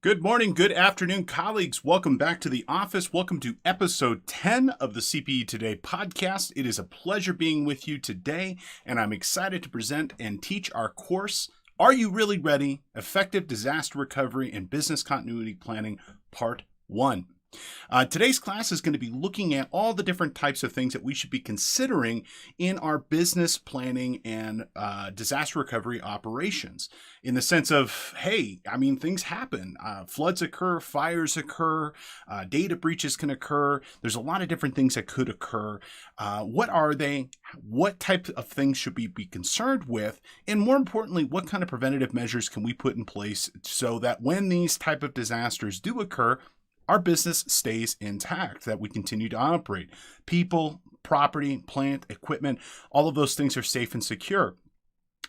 Good morning, good afternoon, colleagues. Welcome back to the office. Welcome to episode 10 of the CPE Today podcast. It is a pleasure being with you today, and I'm excited to present and teach our course, Are You Really Ready? Effective Disaster Recovery and Business Continuity Planning, Part 1. Today's class is going to be looking at all the different types of things that we should be considering in our business planning and disaster recovery operations. In the sense of, hey, things happen. Floods occur, fires occur, data breaches can occur. There's a lot of different things that could occur. What are they? What type of things should we be concerned with? And more importantly, what kind of preventative measures can we put in place so that when these type of disasters do occur, our business stays intact, that we continue to operate. People, property, plant, equipment, all of those things are safe and secure.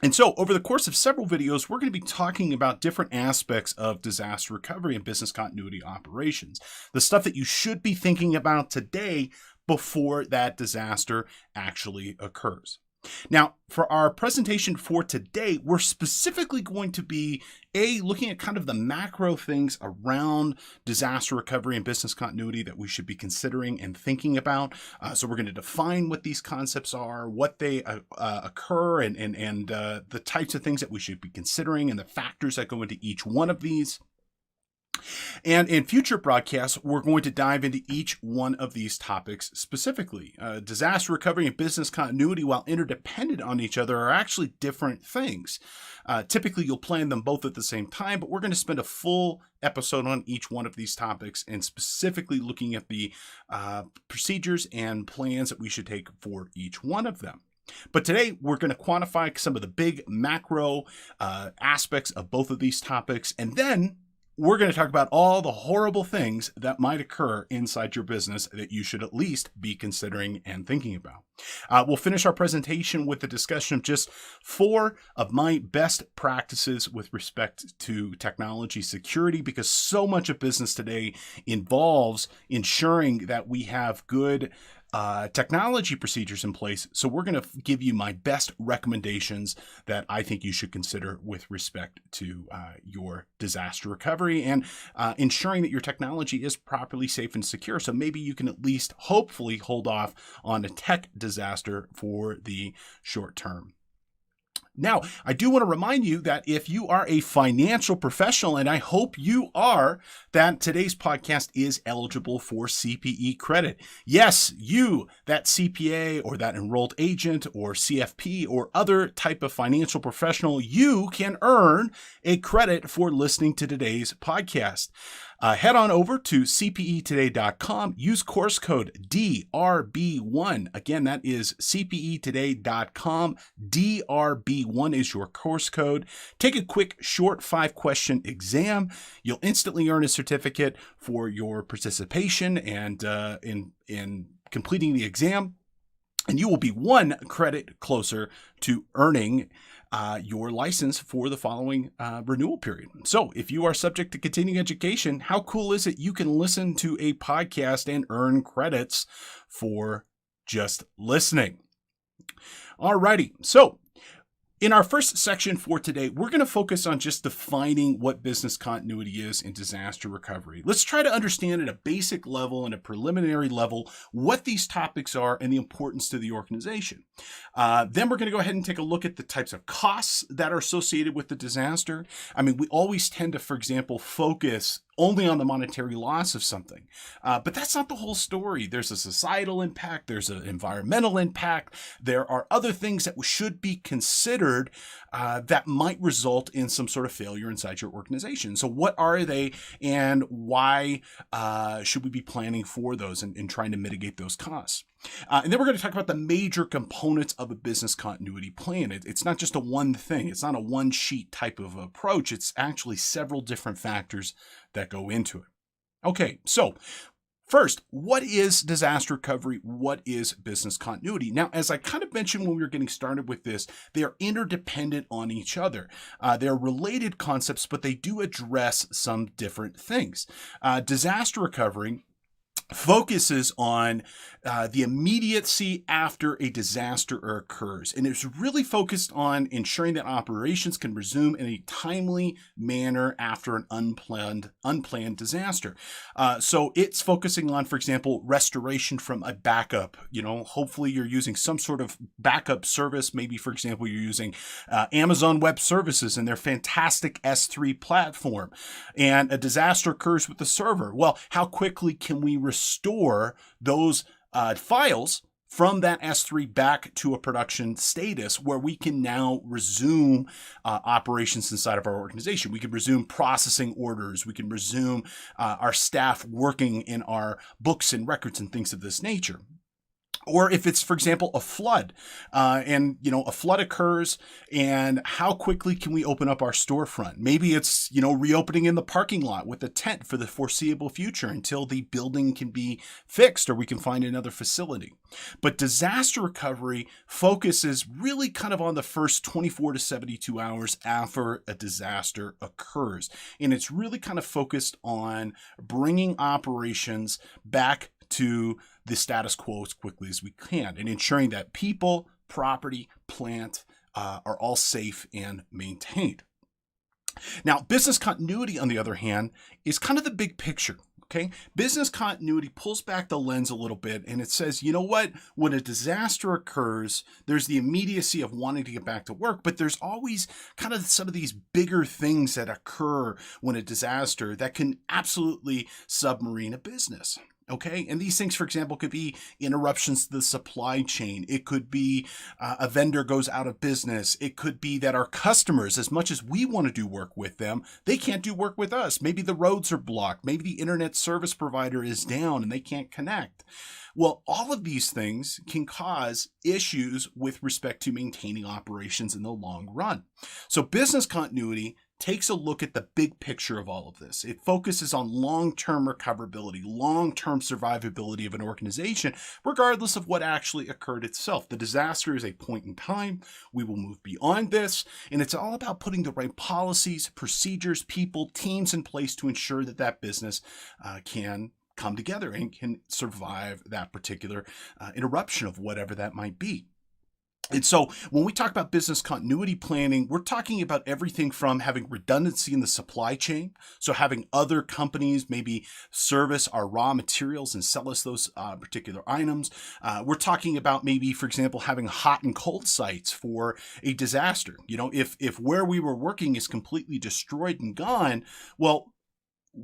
And so over the course of several videos, we're going to be talking about different aspects of disaster recovery and business continuity operations. The stuff that you should be thinking about today before that disaster actually occurs. Now, for our presentation for today, we're specifically going to be looking at kind of the macro things around disaster recovery and business continuity that we should be considering and thinking about. So we're going to define what these concepts are, what they occur, and the types of things that we should be considering and the factors that go into each one of these. And in future broadcasts, we're going to dive into each one of these topics specifically. Disaster recovery and business continuity, while interdependent on each other, are actually different things. Typically, you'll plan them both at the same time, but we're going to spend a full episode on each one of these topics and specifically looking at the procedures and plans that we should take for each one of them. But today, we're going to quantify some of the big macro aspects of both of these topics, and then we're going to talk about all the horrible things that might occur inside your business that you should at least be considering and thinking about. We'll finish our presentation with a discussion of just 4 of my best practices with respect to technology security, because so much of business today involves ensuring that we have good technology procedures in place. So we're going to give you my best recommendations that I think you should consider with respect to your disaster recovery and ensuring that your technology is properly safe and secure. So maybe you can at least hopefully hold off on a tech disaster for the short term. Now, I do want to remind you that if you are a financial professional, and I hope you are, that today's podcast is eligible for CPE credit. Yes, you, that CPA or that enrolled agent or CFP or other type of financial professional, you can earn a credit for listening to today's podcast. Head on over to cpetoday.com. Use course code DRB1. Again, that is cpetoday.com. DRB1 is your course code. Take a quick, short 5-question exam. You'll instantly earn a certificate for your participation and in completing the exam. And you will be 1 credit closer to earning your license for the following renewal period. So if you are subject to continuing education, how cool is it you can listen to a podcast and earn credits for just listening? Alrighty, so in our first section for today, we're going to focus on just defining what business continuity is in disaster recovery. Let's try to understand at a basic level and a preliminary level what these topics are and the importance to the organization. Then we're going to go ahead and take a look at the types of costs that are associated with the disaster. We always tend to, for example, focus only on the monetary loss of something. But that's not the whole story. There's a societal impact. There's an environmental impact. There are other things that should be considered that might result in some sort of failure inside your organization. So what are they, and why should we be planning for those and trying to mitigate those costs? And then we're going to talk about the major components of a business continuity plan. It's not just a one thing. It's not a one sheet type of approach. It's actually several different factors that go into it. Okay, so first, what is disaster recovery? What is business continuity? Now, as I kind of mentioned when we were getting started with this, they are interdependent on each other. They're related concepts, but they do address some different things. Disaster recovery focuses on the immediacy after a disaster occurs, and it's really focused on ensuring that operations can resume in a timely manner after an unplanned disaster. So it's focusing on, for example, restoration from a backup. Hopefully you're using some sort of backup service. Maybe, for example, you're using Amazon Web Services and their fantastic S3 platform, and a disaster occurs with the server. Well, how quickly can we restore those files from that S3 back to a production status where we can now resume operations inside of our organization? We can resume processing orders. We can resume our staff working in our books and records and things of this nature. Or if it's, for example, a flood, and a flood occurs, and how quickly can we open up our storefront? Maybe it's reopening in the parking lot with a tent for the foreseeable future until the building can be fixed or we can find another facility. But disaster recovery focuses really kind of on the first 24 to 72 hours after a disaster occurs, and it's really kind of focused on bringing operations back to the status quo as quickly as we can, and ensuring that people, property, plant are all safe and maintained. Now, business continuity, on the other hand, is kind of the big picture. Okay, business continuity pulls back the lens a little bit, and it says, what? When a disaster occurs, there's the immediacy of wanting to get back to work, but there's always kind of some of these bigger things that occur when a disaster that can absolutely submarine a business. Okay, and these things, for example, could be interruptions to the supply chain. It could be a vendor goes out of business. It could be that our customers, as much as we want to do work with them, they can't do work with us. Maybe the roads are blocked. Maybe the internet service provider is down and they can't connect. Well, all of these things can cause issues with respect to maintaining operations in the long run. So business continuity takes a look at the big picture of all of this. It focuses on long-term recoverability, long-term survivability of an organization, regardless of what actually occurred itself. The disaster is a point in time. We will move beyond this, and it's all about putting the right policies, procedures, people, teams in place to ensure that that business can come together and can survive that particular interruption of whatever that might be. And so when we talk about business continuity planning, we're talking about everything from having redundancy in the supply chain. So having other companies maybe service our raw materials and sell us those particular items. We're talking about maybe, for example, having hot and cold sites for a disaster. If where we were working is completely destroyed and gone, well,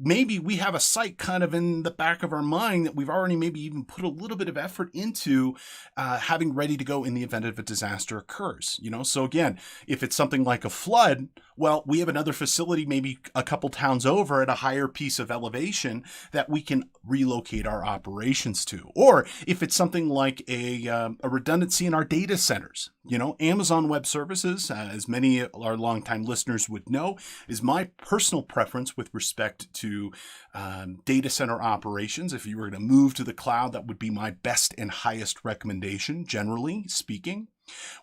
maybe we have a site kind of in the back of our mind that we've already maybe even put a little bit of effort into having ready to go in the event of a disaster occurs. So again, if it's something like a flood, well, we have another facility maybe a couple towns over at a higher piece of elevation that we can relocate our operations to. Or if it's something like a redundancy in our data centers, Amazon Web Services, as many of our longtime listeners would know, is my personal preference with respect to data center operations. If you were going to move to the cloud, that would be my best and highest recommendation, generally speaking.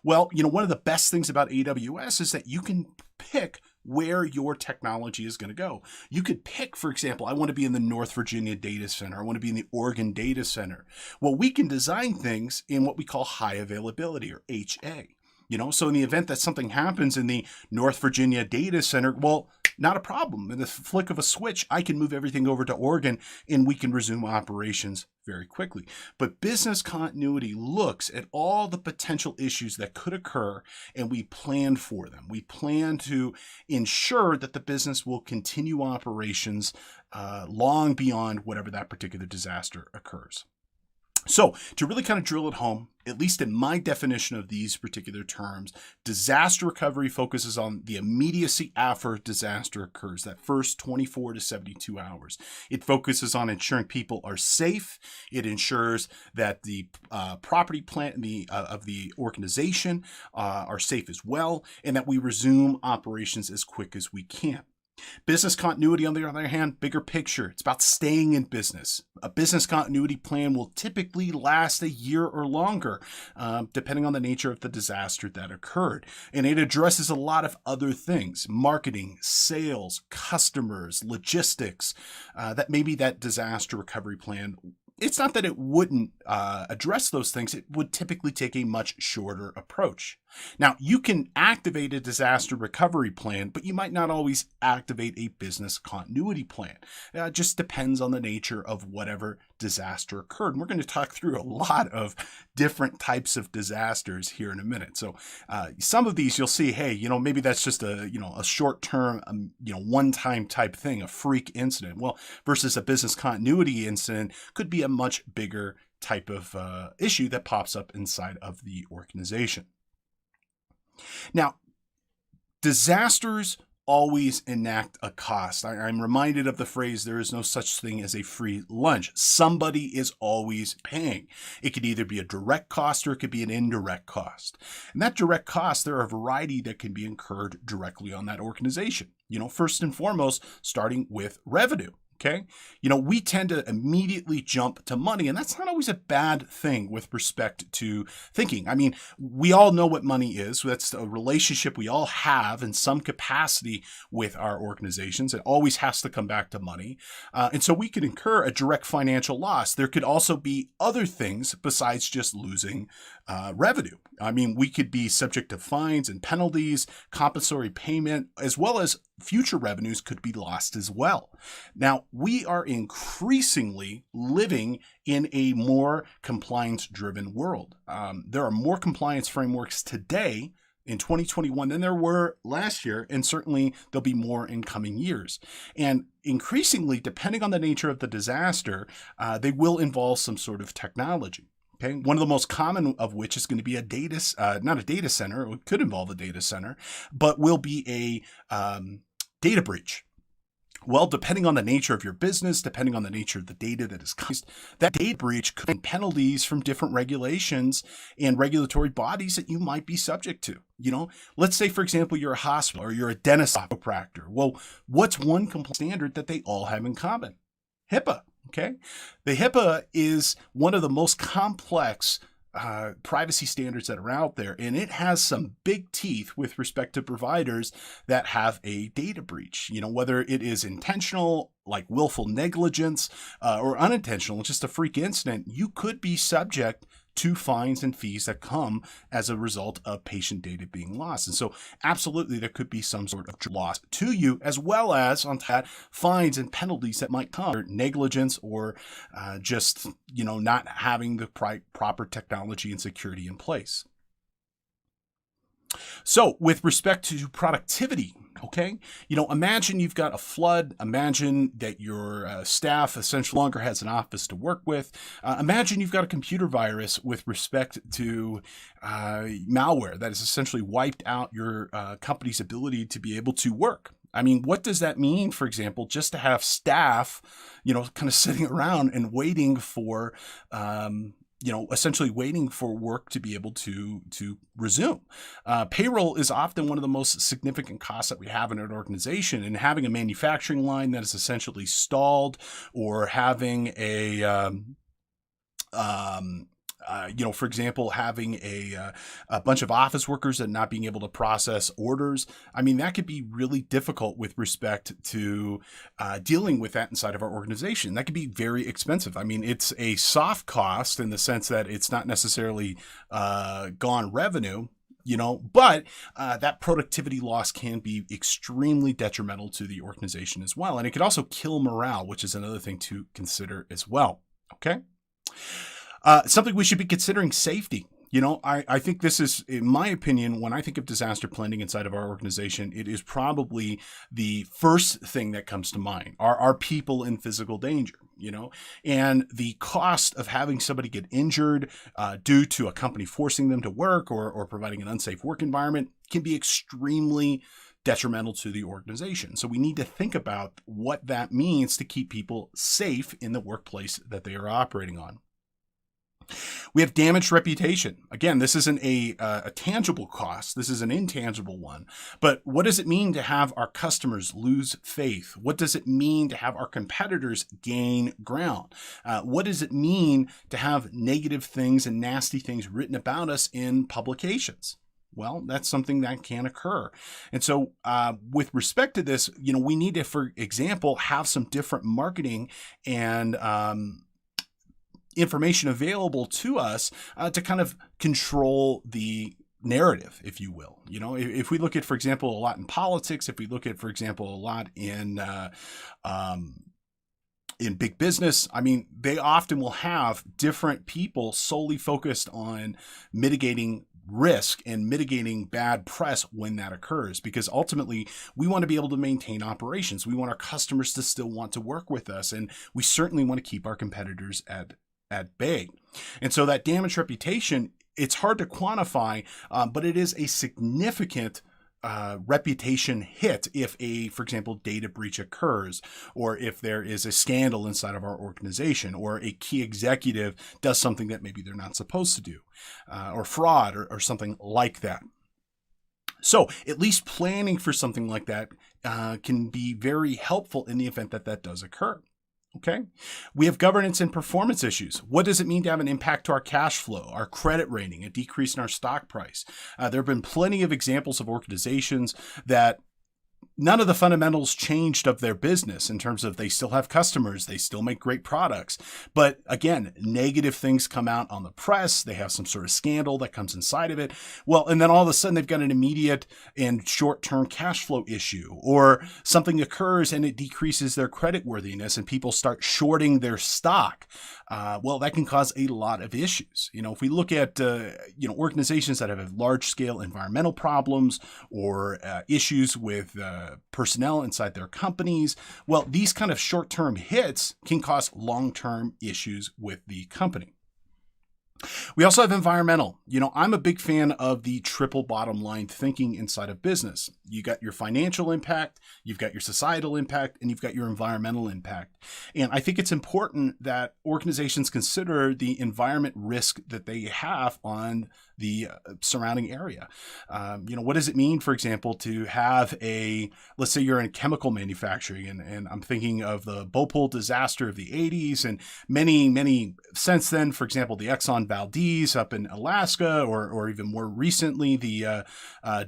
Well, one of the best things about AWS is that you can pick where your technology is going to go. You could pick, for example, I want to be in the North Virginia data center. I want to be in the Oregon data center. Well, we can design things in what we call high availability, or HA. So in the event that something happens in the North Virginia data center, well, not a problem. In the flick of a switch, I can move everything over to Oregon and we can resume operations very quickly. But business continuity looks at all the potential issues that could occur, and we plan for them. We plan to ensure that the business will continue operations long beyond whatever that particular disaster occurs. So to really kind of drill it home, at least in my definition of these particular terms, disaster recovery focuses on the immediacy after disaster occurs, that first 24 to 72 hours. It focuses on ensuring people are safe. It ensures that the property plant of the organization are safe as well, and that we resume operations as quick as we can. Business continuity, on the other hand, bigger picture. It's about staying in business. A business continuity plan will typically last a year or longer, depending on the nature of the disaster that occurred. And it addresses a lot of other things: marketing, sales, customers, logistics, that maybe that disaster recovery plan it's not that it wouldn't address those things. It would typically take a much shorter approach. Now, you can activate a disaster recovery plan, but you might not always activate a business continuity plan. It just depends on the nature of whatever disaster occurred. And we're going to talk through a lot of different types of disasters here in a minute. So some of these you'll see, hey, maybe that's just a short-term, one-time type thing, a freak incident. Well, versus a business continuity incident could be a much bigger type of issue that pops up inside of the organization. Now, disasters always enact a cost. I'm reminded of the phrase, there is no such thing as a free lunch. Somebody is always paying. It could either be a direct cost or it could be an indirect cost. And that direct cost, there are a variety that can be incurred directly on that organization. First and foremost, starting with revenue. Okay. We tend to immediately jump to money, and that's not always a bad thing with respect to thinking. I mean, we all know what money is. That's a relationship we all have in some capacity with our organizations. It always has to come back to money. And so we could incur a direct financial loss. There could also be other things besides just losing revenue. I mean, we could be subject to fines and penalties, compensatory payment, as well as future revenues could be lost as well. Now, we are increasingly living in a more compliance-driven world. There are more compliance frameworks today in 2021 than there were last year, and certainly there'll be more in coming years. And increasingly, depending on the nature of the disaster, they will involve some sort of technology. Okay. One of the most common of which is going to be not a data center, it could involve a data center, but will be a data breach. Well, depending on the nature of your business, depending on the nature of the data that is used, that data breach could have penalties from different regulations and regulatory bodies that you might be subject to. Let's say, for example, you're a hospital or you're a dentist or chiropractor. Well, what's one compliance standard that they all have in common? HIPAA. Okay. The HIPAA is one of the most complex privacy standards that are out there, and it has some big teeth with respect to providers that have a data breach. Whether it is intentional, like willful negligence, or unintentional, just a freak incident, you could be subject to fines and fees that come as a result of patient data being lost. And so absolutely there could be some sort of loss to you, as well as on that fines and penalties that might come, negligence or just not having the proper technology and security in place. So with respect to productivity, okay, imagine you've got a flood. Imagine that your staff essentially no longer has an office to work with. Imagine you've got a computer virus with respect to malware that has essentially wiped out your company's ability to be able to work. I mean, what does that mean, for example, just to have staff, kind of sitting around and waiting for essentially waiting for work to be able to resume. Payroll is often one of the most significant costs that we have in an organization, and having a manufacturing line that is essentially stalled, or having for example, having a bunch of office workers and not being able to process orders. I mean, that could be really difficult with respect to dealing with that inside of our organization. That could be very expensive. I mean, it's a soft cost in the sense that it's not necessarily gone revenue, but that productivity loss can be extremely detrimental to the organization as well. And it could also kill morale, which is another thing to consider as well. Okay. Something we should be considering: safety. I think this is, in my opinion, when I think of disaster planning inside of our organization, it is probably the first thing that comes to mind. Are people in physical danger? And the cost of having somebody get injured due to a company forcing them to work or providing an unsafe work environment can be extremely detrimental to the organization. So we need to think about what that means to keep people safe in the workplace that they are operating on. We have damaged reputation. Again, this isn't a tangible cost. This is an intangible one. But what does it mean to have our customers lose faith? What does it mean to have our competitors gain ground? What does it mean to have negative things and nasty things written about us in publications? Well, that's something that can occur. And so with respect to this, we need to, for example, have some different marketing and information available to us to kind of control the narrative, if you will. If we look at, for example, a lot in politics, if we look at, for example, a lot in big business, I mean, they often will have different people solely focused on mitigating risk and mitigating bad press when that occurs, because ultimately we want to be able to maintain operations. We want our customers to still want to work with us, and we certainly want to keep our competitors at bay. And so that damaged reputation, it's hard to quantify, but it is a significant reputation hit if for example, data breach occurs, or if there is a scandal inside of our organization, or a key executive does something that maybe they're not supposed to do, or fraud or something like that. So at least planning for something like that can be very helpful in the event that that does occur. Okay. We have governance and performance issues. What does it mean to have an impact to our cash flow, our credit rating, a decrease in our stock price? There have been plenty of examples of organizations that none of the fundamentals changed of their business in terms of they still have customers, they still make great products. But again, negative things come out on the press. They have some sort of scandal that comes inside of it. Well, and then all of a sudden they've got an immediate and short-term cash flow issue, or something occurs and it decreases their creditworthiness and people start shorting their stock. Well, that can cause a lot of issues. If we look at organizations that have large-scale environmental problems or issues with personnel inside their companies, well, these kind of short-term hits can cause long-term issues with the company. We also have environmental. I'm a big fan of the triple bottom line thinking inside of business. You got your financial impact, you've got your societal impact, and you've got your environmental impact. And I think it's important that organizations consider the environment risk that they have on the surrounding area. What does it mean, for example, to have let's say you're in chemical manufacturing, and I'm thinking of the Bhopal disaster of the 80s and many since then, for example, the Exxon Valdez up in Alaska, or even more recently, the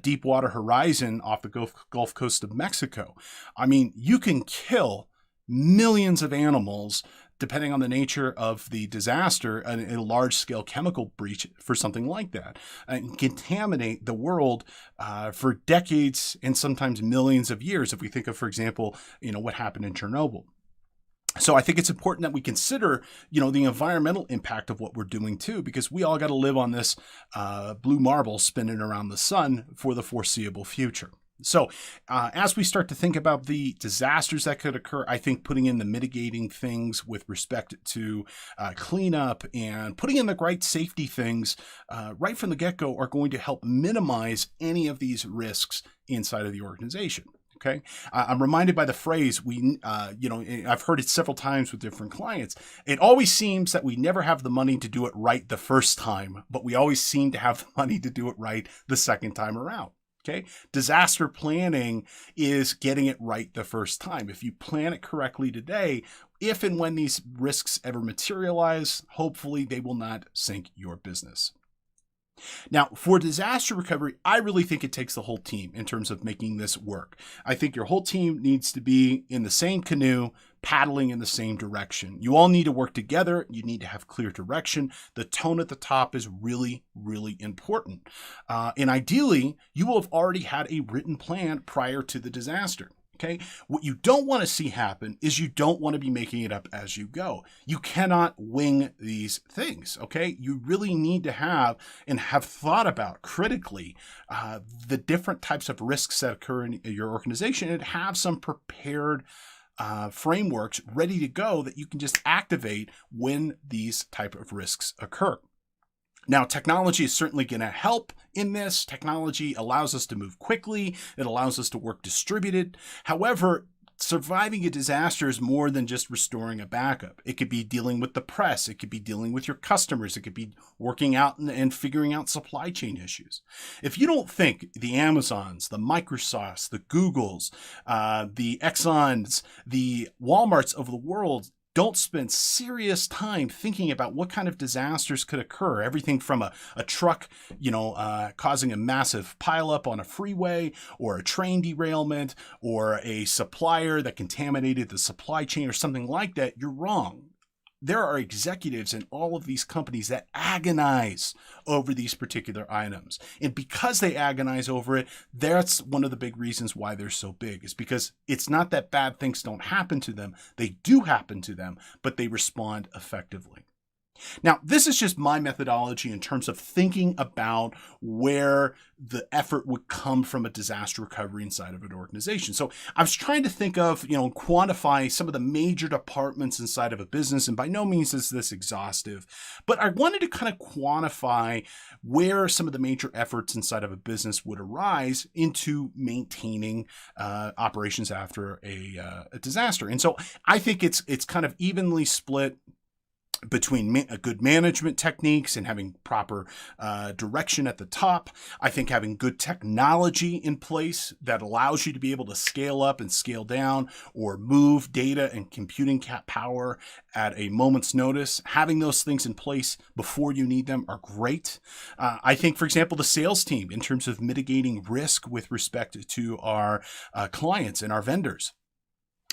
Deepwater Horizon off the Gulf Coast of Mexico. I mean, you can kill millions of animals depending on the nature of the disaster, a large-scale chemical breach for something like that, and contaminate the world for decades and sometimes millions of years. If we think of, for example, what happened in Chernobyl. So I think it's important that we consider, the environmental impact of what we're doing too, because we all got to live on this blue marble spinning around the sun for the foreseeable future. So as we start to think about the disasters that could occur, I think putting in the mitigating things with respect to cleanup and putting in the right safety things right from the get-go are going to help minimize any of these risks inside of the organization. Okay, I'm reminded by the phrase, I've heard it several times with different clients. It always seems that we never have the money to do it right the first time, but we always seem to have the money to do it right the second time around. Okay, disaster planning is getting it right the first time. If you plan it correctly today, if and when these risks ever materialize, hopefully they will not sink your business. Now, for disaster recovery, I really think it takes the whole team in terms of making this work. I think your whole team needs to be in the same canoe, paddling in the same direction. You all need to work together. You need to have clear direction. The tone at the top is really, really important. And ideally, you will have already had a written plan prior to the disaster. Okay. What you don't want to see happen is you don't want to be making it up as you go. You cannot wing these things. Okay. You really need to have thought about critically the different types of risks that occur in your organization, and have some prepared frameworks ready to go that you can just activate when these type of risks occur. Now, technology is certainly going to help in this. Technology allows us to move quickly. It allows us to work distributed. However, surviving a disaster is more than just restoring a backup. It could be dealing with the press. It could be dealing with your customers. It could be working out and figuring out supply chain issues. If you don't think the Amazons, the Microsofts, the Googles, the Exxons, the Walmarts of the world don't spend serious time thinking about what kind of disasters could occur. Everything from a truck, causing a massive pileup on a freeway, or a train derailment, or a supplier that contaminated the supply chain, or something like that. You're wrong. there are executives in all of these companies that agonize over these particular items. And because they agonize over it, that's one of the big reasons why they're so big, is because it's not that bad things don't happen to them. They do happen to them, but they respond effectively. Now, this is just my methodology in terms of thinking about where the effort would come from a disaster recovery inside of an organization. So I was trying to think of, quantify some of the major departments inside of a business, and by no means is this exhaustive, but I wanted to kind of quantify where some of the major efforts inside of a business would arise into maintaining operations after a disaster. And so I think it's kind of evenly split between good management techniques and having proper direction at the top. I think having good technology in place that allows you to be able to scale up and scale down or move data and computing power at a moment's notice, having those things in place before you need them are great. I think, for example, the sales team in terms of mitigating risk with respect to our clients and our vendors,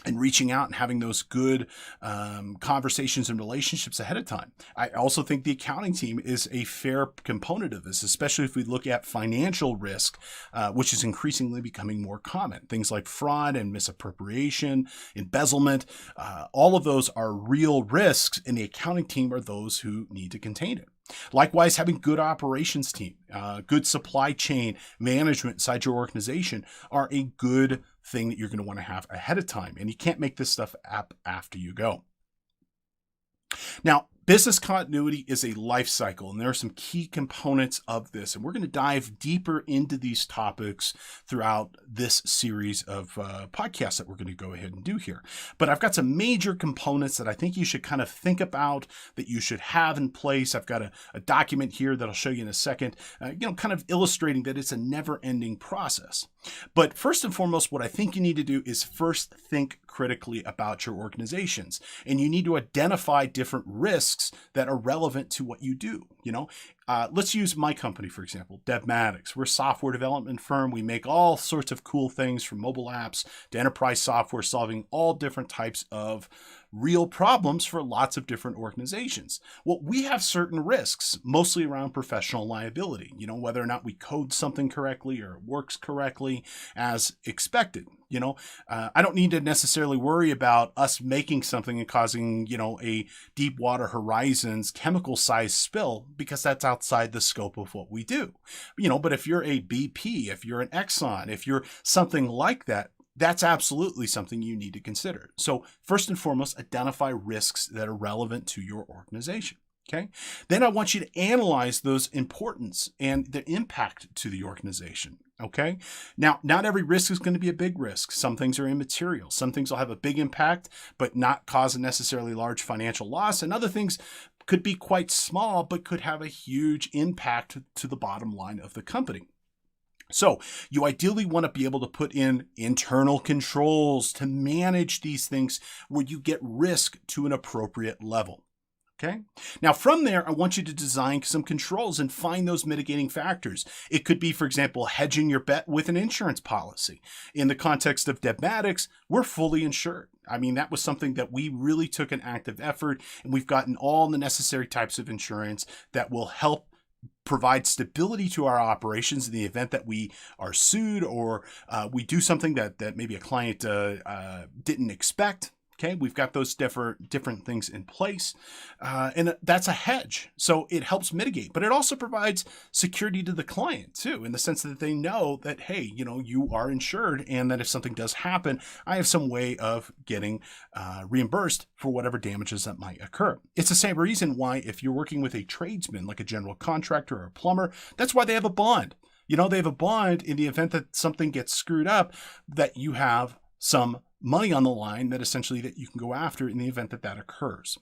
and reaching out and having those good conversations and relationships ahead of time. I also think the accounting team is a fair component of this, especially if we look at financial risk, which is increasingly becoming more common. Things like fraud and misappropriation, embezzlement, all of those are real risks, and the accounting team are those who need to contain it. Likewise, having good operations team, good supply chain management inside your organization are a good thing that you're going to want to have ahead of time. And you can't make this stuff up after you go. Now, business continuity is a life cycle, and there are some key components of this. And we're going to dive deeper into these topics throughout this series of podcasts that we're going to go ahead and do here. But I've got some major components that I think you should kind of think about, that you should have in place. I've got a document here that I'll show you in a second, kind of illustrating that it's a never-ending process. But first and foremost, what I think you need to do is first think critically about your organizations, and you need to identify different risks that are relevant to what you do. Let's use my company, for example, Devmatics. We're a software development firm. We make all sorts of cool things, from mobile apps to enterprise software, solving all different types of real problems for lots of different organizations. Well, we have certain risks, mostly around professional liability, whether or not we code something correctly or it works correctly as expected. I don't need to necessarily worry about us making something and causing, a Deepwater Horizon's chemical size spill, because that's outside the scope of what we do. But if you're a BP, if you're an Exxon, if you're something like that, that's absolutely something you need to consider. So first and foremost, identify risks that are relevant to your organization. Okay. Then I want you to analyze those importance and the impact to the organization. Okay. Now, not every risk is going to be a big risk. Some things are immaterial. Some things will have a big impact, but not cause a necessarily large financial loss. And other things could be quite small, but could have a huge impact to the bottom line of the company. So you ideally want to be able to put in internal controls to manage these things where you get risk to an appropriate level. Okay. Now, from there, I want you to design some controls and find those mitigating factors. It could be, for example, hedging your bet with an insurance policy. In the context of Devmatics, we're fully insured. I mean, that was something that we really took an active effort, and we've gotten all the necessary types of insurance that will help provide stability to our operations in the event that we are sued or we do something that maybe a client didn't expect. Okay, we've got those different things in place, and that's a hedge. So it helps mitigate, but it also provides security to the client too, in the sense that they know that, hey, you are insured, and that if something does happen, I have some way of getting reimbursed for whatever damages that might occur. It's the same reason why if you're working with a tradesman, like a general contractor or a plumber, that's why they have a bond. They have a bond in the event that something gets screwed up, that you have some money on the line that essentially that you can go after in the event that occurs.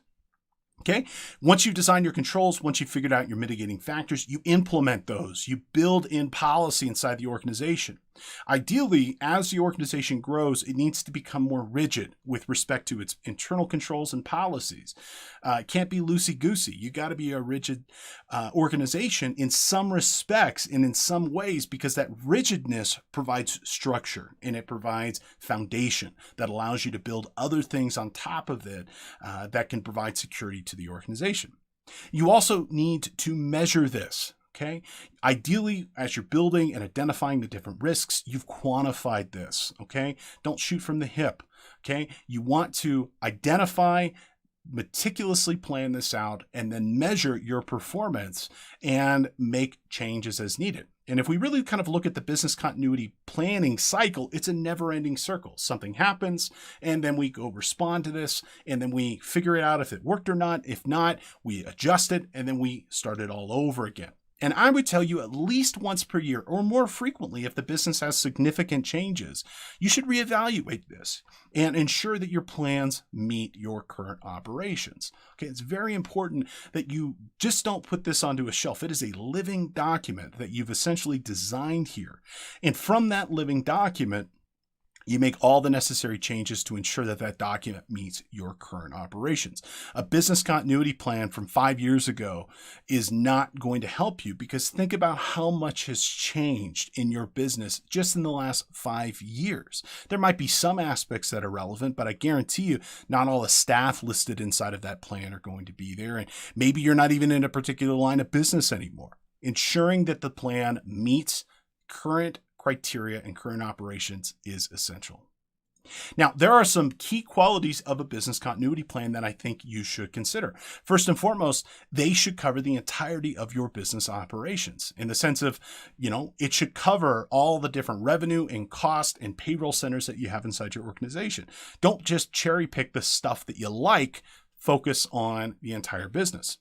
Okay. Once you've designed your controls, once you've figured out your mitigating factors, you implement those. You build in policy inside the organization. Ideally, as the organization grows, it needs to become more rigid with respect to its internal controls and policies. It can't be loosey-goosey. You got to be a rigid organization in some respects and in some ways, because that rigidness provides structure and it provides foundation that allows you to build other things on top of it that can provide security to the organization. You also need to measure this. Okay. Ideally, as you're building and identifying the different risks, you've quantified this. Okay. Don't shoot from the hip. Okay. You want to identify, meticulously plan this out, and then measure your performance and make changes as needed. And if we really kind of look at the business continuity planning cycle, it's a never-ending circle. Something happens, and then we go respond to this, and then we figure it out if it worked or not. If not, we adjust it, and then we start it all over again. And I would tell you at least once per year or more frequently, if the business has significant changes, you should reevaluate this and ensure that your plans meet your current operations. Okay, it's very important that you just don't put this onto a shelf. It is a living document that you've essentially designed here. And from that living document, you make all the necessary changes to ensure that that document meets your current operations. A business continuity plan from 5 years ago is not going to help you, because think about how much has changed in your business just in the last 5 years. There might be some aspects that are relevant, but I guarantee you not all the staff listed inside of that plan are going to be there. And maybe you're not even in a particular line of business anymore. Ensuring that the plan meets current criteria and current operations is essential. Now, there are some key qualities of a business continuity plan that I think you should consider. First and foremost, they should cover the entirety of your business operations, in the sense of, it should cover all the different revenue and cost and payroll centers that you have inside your organization. Don't just cherry pick the stuff that you like, focus on the entire business.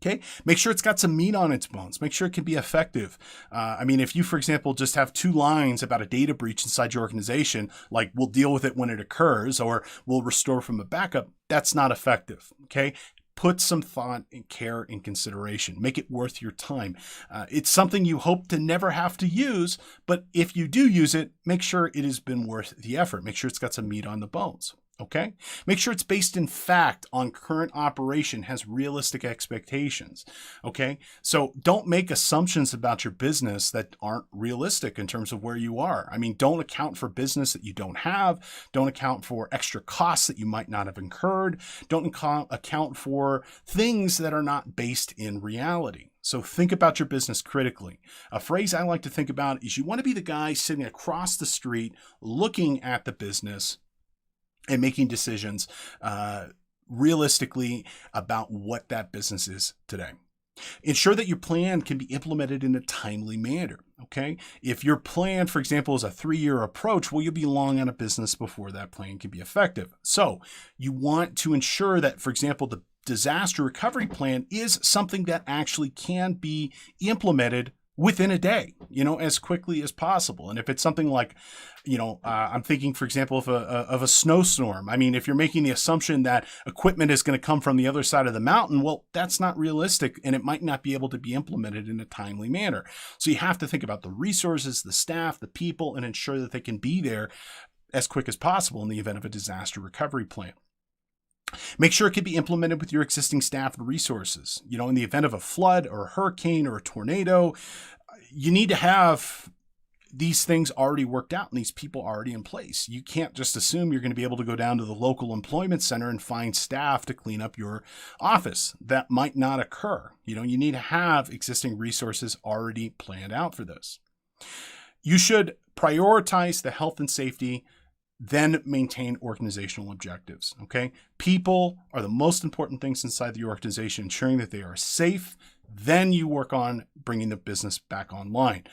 Okay, make sure it's got some meat on its bones. Make sure it can be effective. If you, for example, just have 2 lines about a data breach inside your organization, like we'll deal with it when it occurs or we'll restore from a backup, that's not effective. Okay, put some thought and care and consideration. Make it worth your time. It's something you hope to never have to use, but if you do use it, make sure it has been worth the effort. Make sure it's got some meat on the bones. Okay, make sure it's based in fact on current operation, has realistic expectations. Okay, so don't make assumptions about your business that aren't realistic in terms of where you are. Don't account for business that you don't have. Don't account for extra costs that you might not have incurred. Don't account for things that are not based in reality. So think about your business critically. A phrase I like to think about is you want to be the guy sitting across the street looking at the business and making decisions realistically about what that business is today. Ensure that your plan can be implemented in a timely manner. Okay, if your plan, for example, is a 3-year approach, well, you'll be long out of business before that plan can be effective. So you want to ensure that, for example, the disaster recovery plan is something that actually can be implemented within a day, as quickly as possible. And if it's something like, I'm thinking, for example, of a snowstorm. If you're making the assumption that equipment is going to come from the other side of the mountain, well, that's not realistic, and it might not be able to be implemented in a timely manner. So you have to think about the resources, the staff, the people, and ensure that they can be there as quick as possible in the event of a disaster recovery plan. Make sure it can be implemented with your existing staff and resources. In the event of a flood or a hurricane or a tornado, you need to have these things already worked out and these people already in place. You can't just assume you're going to be able to go down to the local employment center and find staff to clean up your office. That might not occur. You need to have existing resources already planned out for this. You should prioritize the health and safety, then maintain organizational objectives. Okay, people are the most important things inside the organization, ensuring that they are safe. Then you work on bringing the business back online.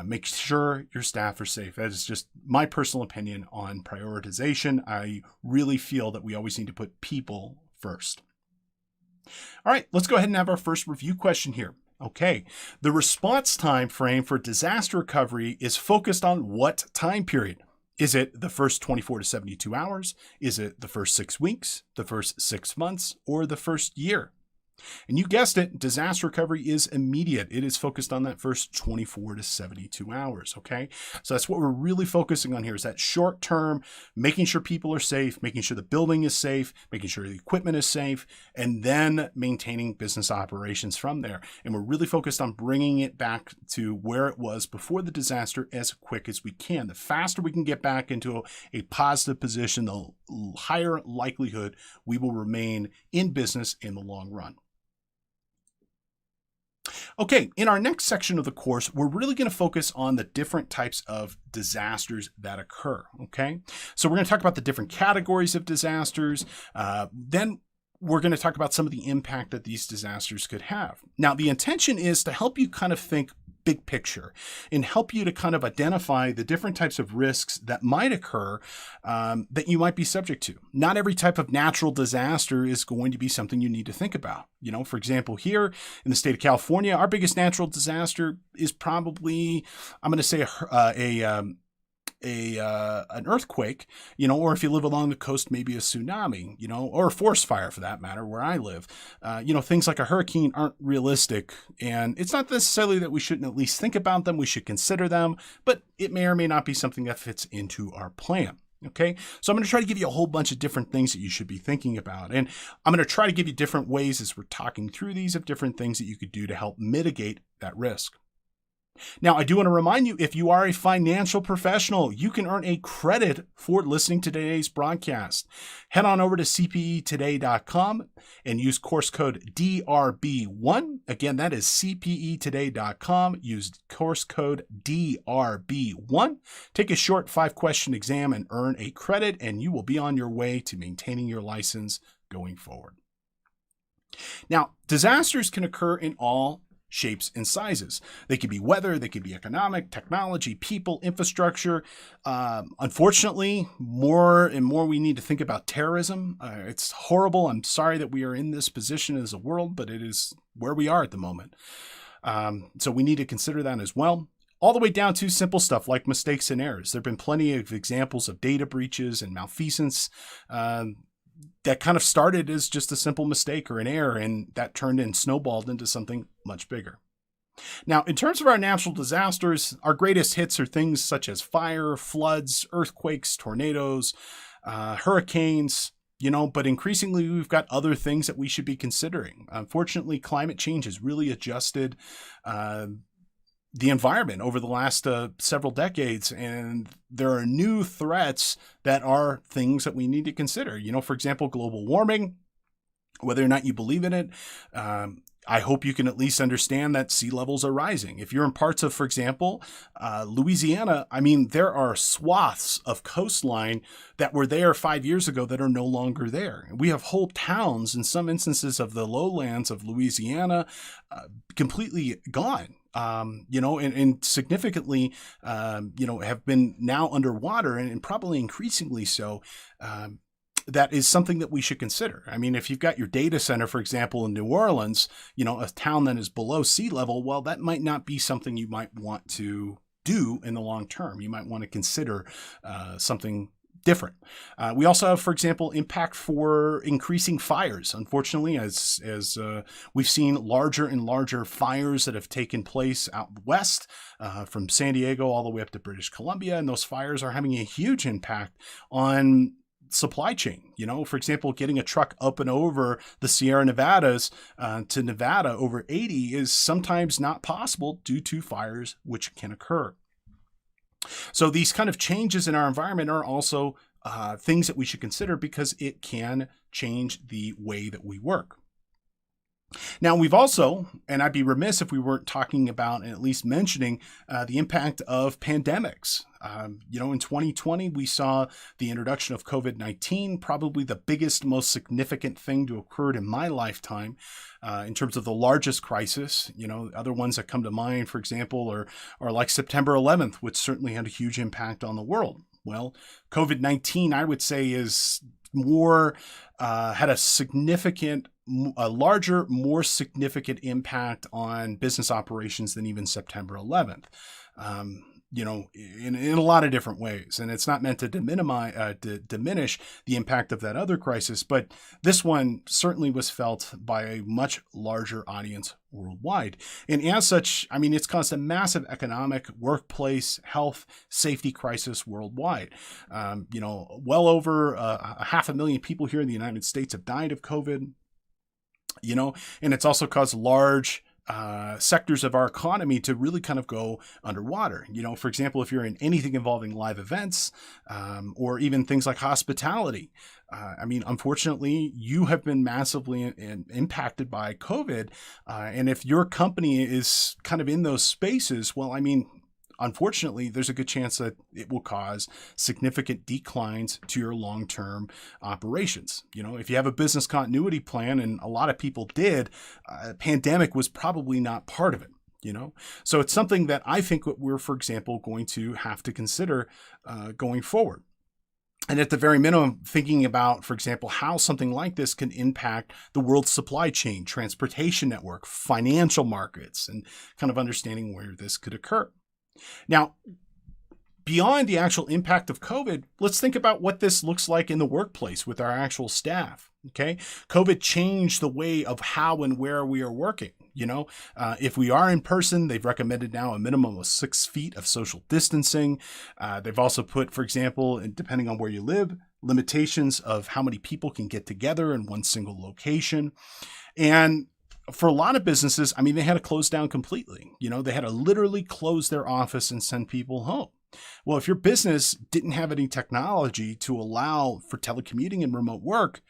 Make sure your staff are safe. That is just my personal opinion on prioritization. I really feel that we always need to put people first. All right, let's go ahead and have our first review question here. Okay, the response time frame for disaster recovery is focused on what time period? Is it the first 24 to 72 hours? Is it the first 6 weeks, the first 6 months, or the first year? And you guessed it, disaster recovery is immediate. It is focused on that first 24 to 72 hours, okay? So that's what we're really focusing on here, is that short term, making sure people are safe, making sure the building is safe, making sure the equipment is safe, and then maintaining business operations from there. And we're really focused on bringing it back to where it was before the disaster as quick as we can. The faster we can get back into a positive position, the higher likelihood we will remain in business in the long run. Okay, in our next section of the course, we're really going to focus on the different types of disasters that occur, okay? So we're going to talk about the different categories of disasters. Then we're going to talk about some of the impact that these disasters could have. Now, the intention is to help you kind of think big picture and help you to kind of identify the different types of risks that might occur that you might be subject to. Not every type of natural disaster is going to be something you need to think about. You know, for example, here in the state of California, our biggest natural disaster is probably, I'm going to say an earthquake, you know, or if you live along the coast, maybe a tsunami, you know, or a forest fire for that matter, where I live. You know, things like a hurricane aren't realistic, and it's not necessarily that we shouldn't at least think about them. We should consider them, but it may or may not be something that fits into our plan. Okay, so I'm going to try to give you a whole bunch of different things that you should be thinking about. And I'm going to try to give you different ways as we're talking through these of different things that you could do to help mitigate that risk. Now, I do want to remind you, if you are a financial professional, you can earn a credit for listening to today's broadcast. Head on over to cpetoday.com and use course code DRB1. Again, that is cpetoday.com. Use course code DRB1. Take a short 5-question exam and earn a credit, and you will be on your way to maintaining your license going forward. Now, disasters can occur in all shapes and sizes. They could be weather, they could be economic, technology, people, infrastructure. Unfortunately, more and more we need to think about terrorism. It's horrible. I'm sorry that we are in this position as a world, but it is where we are at the moment. So we need to consider that as well. All the way down to simple stuff like mistakes and errors. There have been plenty of examples of data breaches and malfeasance that kind of started as just a simple mistake or an error, and that turned and snowballed into something much bigger. Now, in terms of our natural disasters, our greatest hits are things such as fire, floods, earthquakes, tornadoes, hurricanes, you know, but increasingly we've got other things that we should be considering. Unfortunately, climate change has really adjusted the environment over the last several decades, and there are new threats that are things that we need to consider. You know, for example, global warming, whether or not you believe in it, I hope you can at least understand that sea levels are rising. If you're in parts of, for example, Louisiana, I mean, there are swaths of coastline that were there 5 years ago that are no longer there. We have whole towns in some instances of the lowlands of Louisiana completely gone. You know, and significantly, you know, have been now underwater and probably increasingly so. That is something that we should consider. I mean, if you've got your data center, for example, in New Orleans, you know, a town that is below sea level, well, that might not be something you might want to do in the long term. You might want to consider something different. We also have, for example, impact for increasing fires. Unfortunately, as we've seen larger and larger fires that have taken place out west, from San Diego all the way up to British Columbia, and those fires are having a huge impact on supply chain. You know, for example, getting a truck up and over the Sierra Nevadas to Nevada over 80 is sometimes not possible due to fires which can occur. So these kind of changes in our environment are also things that we should consider because it can change the way that we work. Now, we've also, and I'd be remiss if we weren't talking about and at least mentioning the impact of pandemics. You know, in 2020, we saw the introduction of COVID-19, probably the biggest, most significant thing to occur in my lifetime in terms of the largest crisis. You know, other ones that come to mind, for example, are like September 11th, which certainly had a huge impact on the world. Well, COVID-19, I would say, is more, had a larger, more significant impact on business operations than even September 11th. in a lot of different ways. And it's not meant to diminish the impact of that other crisis, but this one certainly was felt by a much larger audience worldwide. And as such, I mean, it's caused a massive economic, workplace, health, safety crisis worldwide. Well over 500,000 people here in the United States have died of COVID, and it's also caused large sectors of our economy to really kind of go underwater. For example, if you're in anything involving live events or even things like hospitality, unfortunately, you have been massively impacted by COVID. And if your company is kind of in those spaces, well, unfortunately, there's a good chance that it will cause significant declines to your long-term operations. If you have a business continuity plan, and a lot of people did, pandemic was probably not part of it. So it's something that I think we're, for example, going to have to consider going forward. And at the very minimum, thinking about, for example, how something like this can impact the world's supply chain, transportation network, financial markets, and kind of understanding where this could occur. Now, beyond the actual impact of COVID, let's think about what this looks like in the workplace with our actual staff. Okay, COVID changed the way of how and where we are working. If we are in person, they've recommended now a minimum of 6 feet of social distancing. They've also put, for example, and depending on where you live, limitations of how many people can get together in one single location. And for a lot of businesses, they had to close down completely. They had to literally close their office and send people home. Well, if your business didn't have any technology to allow for telecommuting and remote work,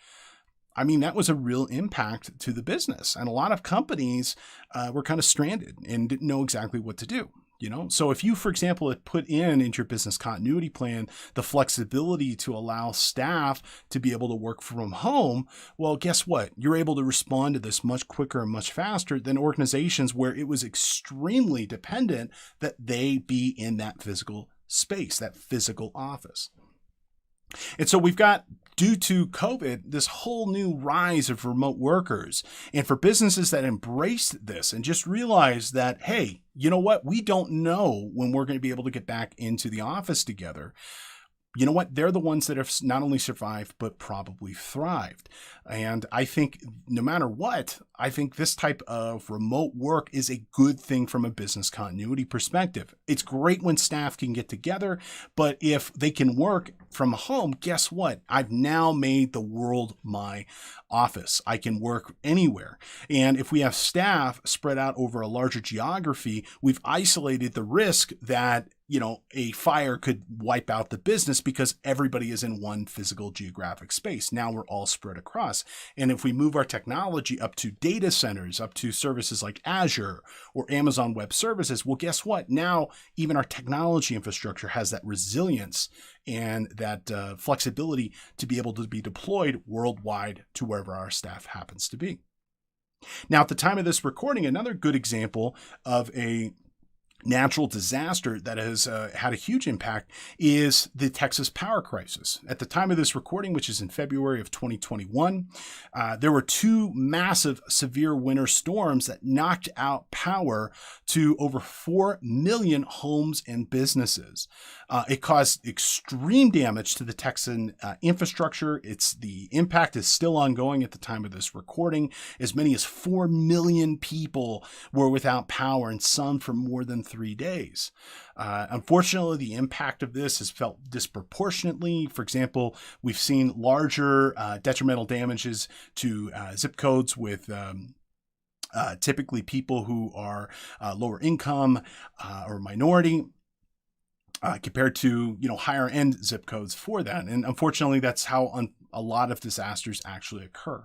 that was a real impact to the business. And a lot of companies were kind of stranded and didn't know exactly what to do. So if you, for example, had put into your business continuity plan the flexibility to allow staff to be able to work from home, well, guess what? You're able to respond to this much quicker and much faster than organizations where it was extremely dependent that they be in that physical space, that physical office. And so we've got, due to COVID, this whole new rise of remote workers. And for businesses that embraced this and just realized that, hey, you know what? We don't know when we're going to be able to get back into the office together. You know what? They're the ones that have not only survived, but probably thrived. And I think no matter what, I think this type of remote work is a good thing from a business continuity perspective. It's great when staff can get together, but if they can work from home, guess what? I've now made the world my office. I can work anywhere. And if we have staff spread out over a larger geography, we've isolated the risk that a fire could wipe out the business because everybody is in one physical geographic space. Now we're all spread across. And if we move our technology up to data centers, up to services like Azure or Amazon Web Services, well, guess what? Now even our technology infrastructure has that resilience and that flexibility to be able to be deployed worldwide to wherever our staff happens to be. Now, at the time of this recording, another good example of a natural disaster that has had a huge impact is the Texas power crisis. At the time of this recording, which is in February of 2021, there were 2 massive severe winter storms that knocked out power to over 4 million homes and businesses. It caused extreme damage to the Texan infrastructure. The impact is still ongoing at the time of this recording. As many as 4 million people were without power, and some for more than 3 days. Unfortunately, the impact of this is felt disproportionately. For example, we've seen larger detrimental damages to zip codes with typically people who are lower income or minority. Compared to higher end zip codes for that. And unfortunately, that's how a lot of disasters actually occur.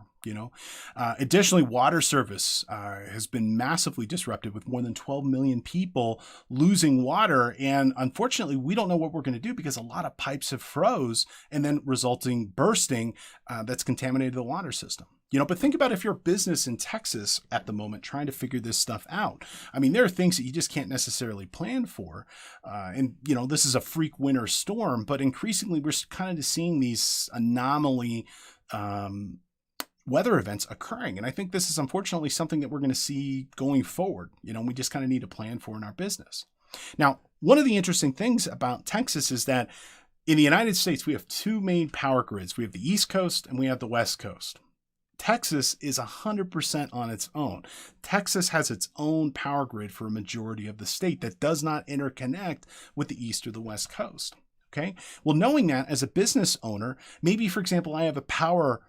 Additionally, water service has been massively disrupted, with more than 12 million people losing water. And unfortunately, we don't know what we're going to do because a lot of pipes have froze and then resulting bursting that's contaminated the water system. But think about if you're a business in Texas at the moment trying to figure this stuff out. There are things that you just can't necessarily plan for. And this is a freak winter storm, but increasingly we're kind of seeing these anomaly weather events occurring. And I think this is unfortunately something that we're going to see going forward. We just kind of need to plan for in our business. Now, one of the interesting things about Texas is that in the United States, we have two main power grids. We have the East Coast and we have the West Coast. Texas is 100% on its own. Texas has its own power grid for a majority of the state that does not interconnect with the East or the West Coast. Okay. Well, knowing that as a business owner, maybe, for example, I have a power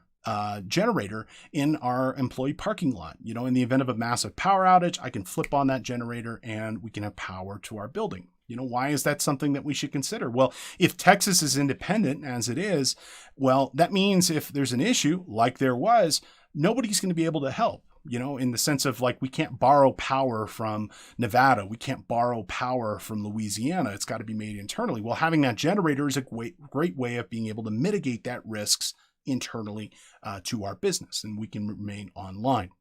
generator in our employee parking lot. In the event of a massive power outage, I can flip on that generator and we can have power to our building. Why is that something that we should consider? Well, if Texas is independent, as it is, well, that means if there's an issue like there was, nobody's going to be able to help, in the sense of like, we can't borrow power from Nevada. We can't borrow power from Louisiana. It's got to be made internally. Well, having that generator is a great way of being able to mitigate that risks internally to our business, and we can remain online.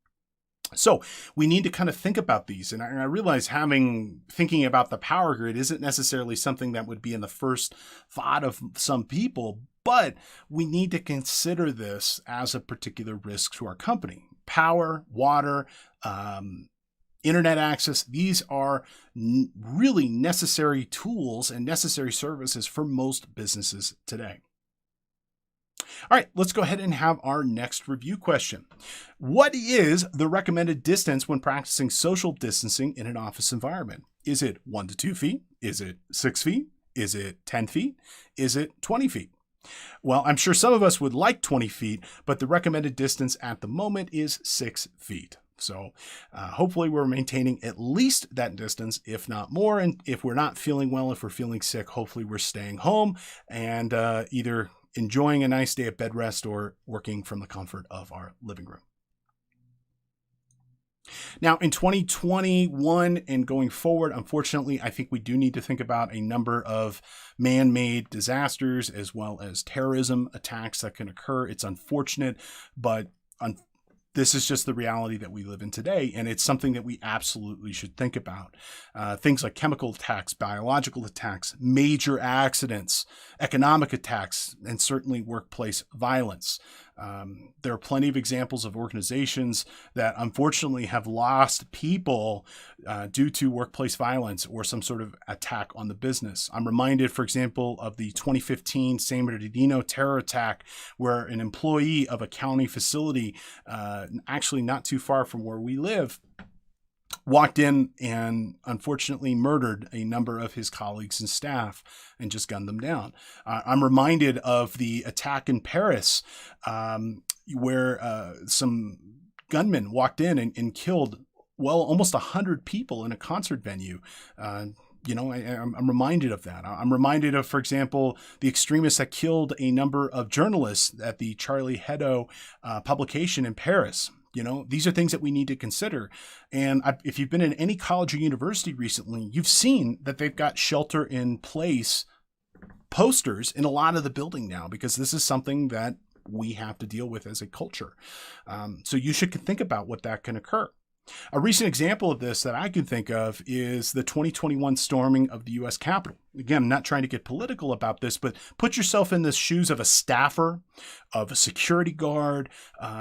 So we need to kind of think about these. And I realize thinking about the power grid isn't necessarily something that would be in the first thought of some people, but we need to consider this as a particular risk to our company. Power, water, internet access, these are really necessary tools and necessary services for most businesses today. All right, let's go ahead and have our next review question. What is the recommended distance when practicing social distancing in an office environment? Is it 1 to 2 feet? Is it 6 feet? Is it 10 feet? Is it 20 feet? Well, I'm sure some of us would like 20 feet, but the recommended distance at the moment is 6 feet. So hopefully we're maintaining at least that distance, if not more. And if we're not feeling well, if we're feeling sick, hopefully we're staying home and either enjoying a nice day of bed rest or working from the comfort of our living room. Now, in 2021 and going forward, unfortunately, I think we do need to think about a number of man-made disasters as well as terrorism attacks that can occur. It's unfortunate, but this is just the reality that we live in today, and it's something that we absolutely should think about. Things like chemical attacks, biological attacks, major accidents, economic attacks, and certainly workplace violence. There are plenty of examples of organizations that unfortunately have lost people due to workplace violence or some sort of attack on the business. I'm reminded, for example, of the 2015 San Bernardino terror attack, where an employee of a county facility, actually not too far from where we live, walked in and unfortunately murdered a number of his colleagues and staff and just gunned them down. I'm reminded of the attack in Paris, where some gunmen walked in and killed, almost 100 people in a concert venue. I'm reminded of that. I'm reminded of, for example, the extremists that killed a number of journalists at the Charlie Hebdo publication in Paris. These are things that we need to consider. And if you've been in any college or university recently, you've seen that they've got shelter in place posters in a lot of the building now, because this is something that we have to deal with as a culture. So you should think about what that can occur. A recent example of this that I can think of is the 2021 storming of the U.S. Capitol. Again, I'm not trying to get political about this, but put yourself in the shoes of a staffer, of a security guard,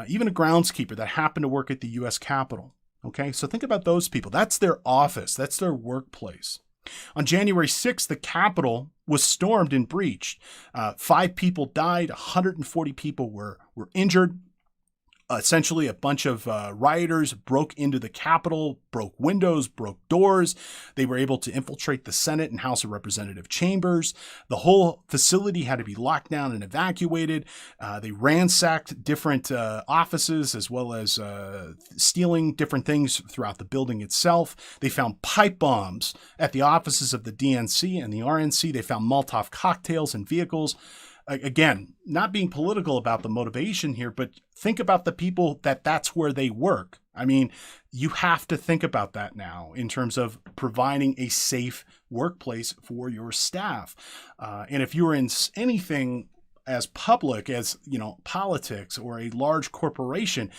even a groundskeeper that happened to work at the U.S. Capitol. Okay, so think about those people. That's their office. That's their workplace. On January 6th, the Capitol was stormed and breached. 5 people died. 140 people were injured. Essentially, a bunch of rioters broke into the Capitol, broke windows, broke doors. They were able to infiltrate the Senate and House of Representative chambers. The whole facility had to be locked down and evacuated. They ransacked different offices, as well as stealing different things throughout the building itself. They found pipe bombs at the offices of the DNC and the RNC. They found Molotov cocktails in vehicles. Again, not being political about the motivation here, but think about the people that's where they work. I mean, you have to think about that now in terms of providing a safe workplace for your staff. And if you're in anything as public as, politics or a large corporation,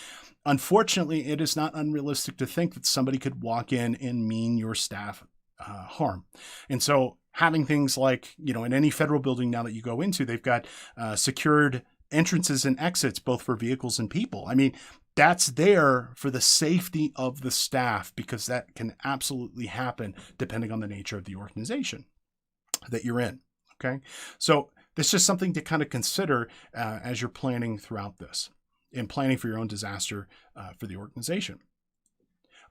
unfortunately, it is not unrealistic to think that somebody could walk in and mean your staff harm. And so having things like, in any federal building now that you go into, they've got secured entrances and exits, both for vehicles and people. I mean, that's there for the safety of the staff, because that can absolutely happen depending on the nature of the organization that you're in. Okay. So this is just something to kind of consider as you're planning throughout this and planning for your own disaster for the organization.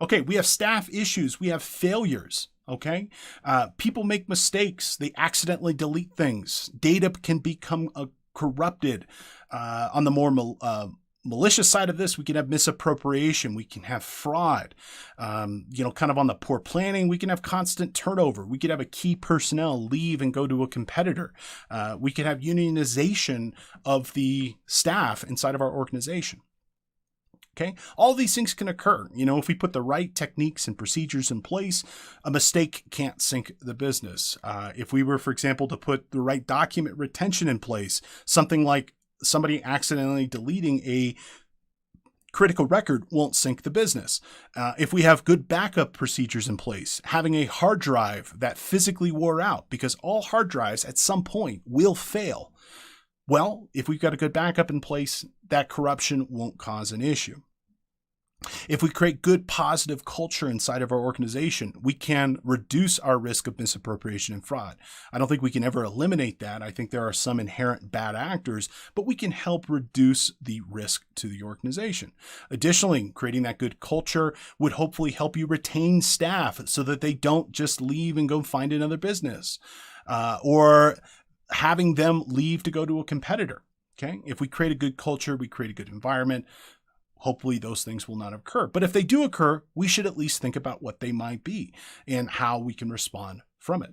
Okay. We have staff issues. We have failures. Okay. People make mistakes. They accidentally delete things. Data can become corrupted. On the more malicious side of this, we can have misappropriation. We can have fraud. Kind of on the poor planning, we can have constant turnover. We could have a key personnel leave and go to a competitor. We could have unionization of the staff inside of our organization. Okay, all these things can occur. If we put the right techniques and procedures in place, a mistake can't sink the business. If we were, for example, to put the right document retention in place, something like somebody accidentally deleting a critical record won't sink the business. If we have good backup procedures in place, having a hard drive that physically wore out, because all hard drives at some point will fail. Well, if we've got a good backup in place, that corruption won't cause an issue. If we create good positive culture inside of our organization, we can reduce our risk of misappropriation and fraud. I don't think we can ever eliminate that. I think there are some inherent bad actors, but we can help reduce the risk to the organization. Additionally, creating that good culture would hopefully help you retain staff so that they don't just leave and go find another business, or having them leave to go to a competitor. Okay. If we create a good culture, we create a good environment, hopefully those things will not occur. But if they do occur, we should at least think about what they might be and how we can respond from it.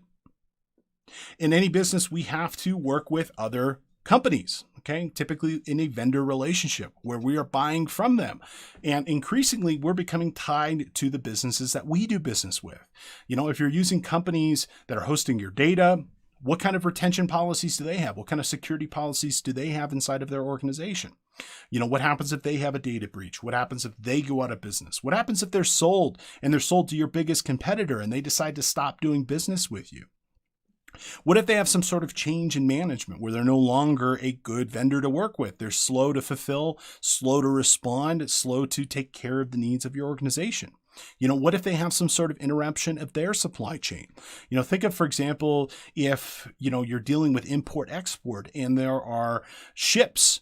In any business, we have to work with other companies, okay? Typically in a vendor relationship where we are buying from them. And increasingly, we're becoming tied to the businesses that we do business with. If you're using companies that are hosting your data, what kind of retention policies do they have? What kind of security policies do they have inside of their organization? What happens if they have a data breach? What happens if they go out of business? What happens if they're sold and they're sold to your biggest competitor and they decide to stop doing business with you? What if they have some sort of change in management where they're no longer a good vendor to work with? They're slow to fulfill, slow to respond, slow to take care of the needs of your organization. What if they have some sort of interruption of their supply chain? Think of, for example, if, you're dealing with import-export and there are ships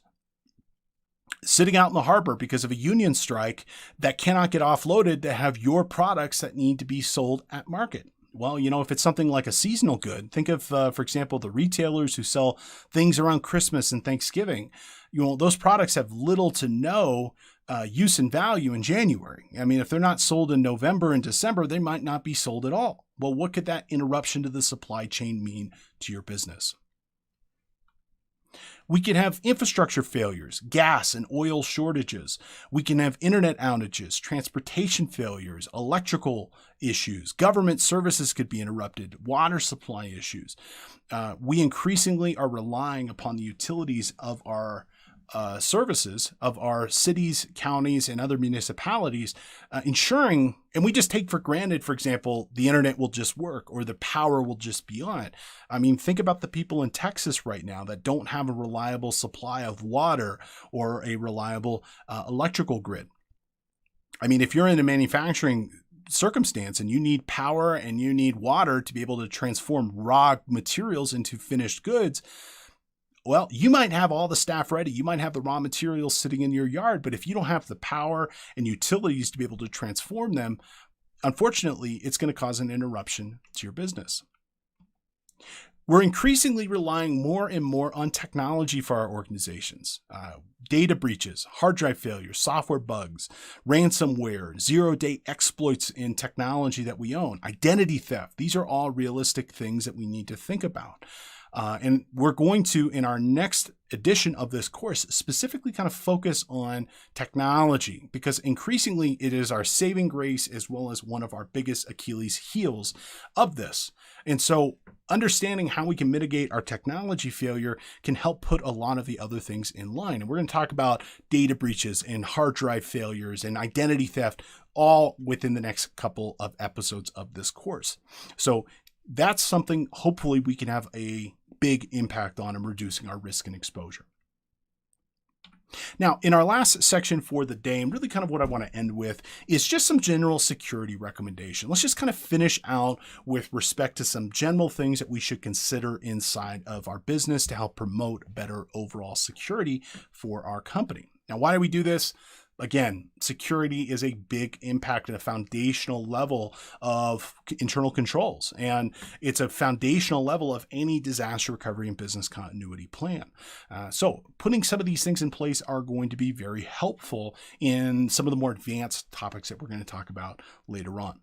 sitting out in the harbor because of a union strike that cannot get offloaded to have your products that need to be sold at market. Well, if it's something like a seasonal good, think of, for example, the retailers who sell things around Christmas and Thanksgiving. Those products have little to no use and value in January. I mean, if they're not sold in November and December, they might not be sold at all. Well, what could that interruption to the supply chain mean to your business? We can have infrastructure failures, gas and oil shortages. We can have internet outages, transportation failures, electrical issues. Government services could be interrupted, water supply issues. We increasingly are relying upon the utilities of our services of our cities, counties, and other municipalities, ensuring, and we just take for granted, for example, the internet will just work or the power will just be on. I mean, think about the people in Texas right now that don't have a reliable supply of water or a reliable electrical grid. I mean, if you're in a manufacturing circumstance and you need power and you need water to be able to transform raw materials into finished goods, well, you might have all the staff ready. You might have the raw materials sitting in your yard, but if you don't have the power and utilities to be able to transform them, unfortunately, it's going to cause an interruption to your business. We're increasingly relying more and more on technology for our organizations. Data breaches, hard drive failures, software bugs, ransomware, zero-day exploits in technology that we own, identity theft. These are all realistic things that we need to think about. And we're going to, in our next edition of this course, specifically kind of focus on technology, because increasingly it is our saving grace as well as one of our biggest Achilles heels of this. And so understanding how we can mitigate our technology failure can help put a lot of the other things in line. And we're going to talk about data breaches and hard drive failures and identity theft all within the next couple of episodes of this course. So that's something hopefully we can have a big impact on in reducing our risk and exposure. Now, in our last section for the day, and really kind of what I want to end with, is just some general security recommendation. Let's just kind of finish out with respect to some general things that we should consider inside of our business to help promote better overall security for our company. Now, why do we do this? Again, security is a big impact at a foundational level of internal controls, and it's a foundational level of any disaster recovery and business continuity plan. So putting some of these things in place are going to be very helpful in some of the more advanced topics that we're going to talk about later on.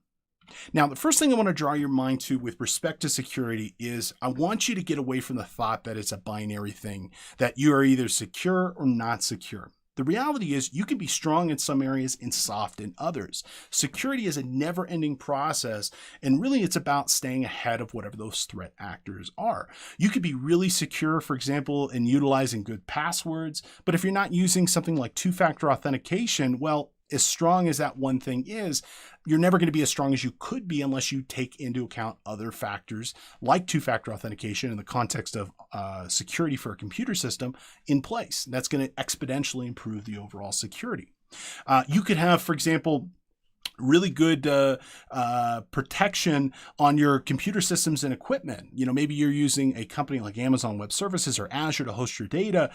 Now, the first thing I want to draw your mind to with respect to security is I want you to get away from the thought that it's a binary thing, that you are either secure or not secure. The reality is you can be strong in some areas and soft in others. Security is a never-ending process, and really it's about staying ahead of whatever those threat actors are. You could be really secure, for example, in utilizing good passwords, but if you're not using something like two-factor authentication, well, as strong as that one thing is, you're never going to be as strong as you could be unless you take into account other factors like two-factor authentication in the context of security for a computer system in place. That's going to exponentially improve the overall security. You could have, for example, really good protection on your computer systems and equipment. Maybe you're using a company like Amazon Web Services or Azure to host your data,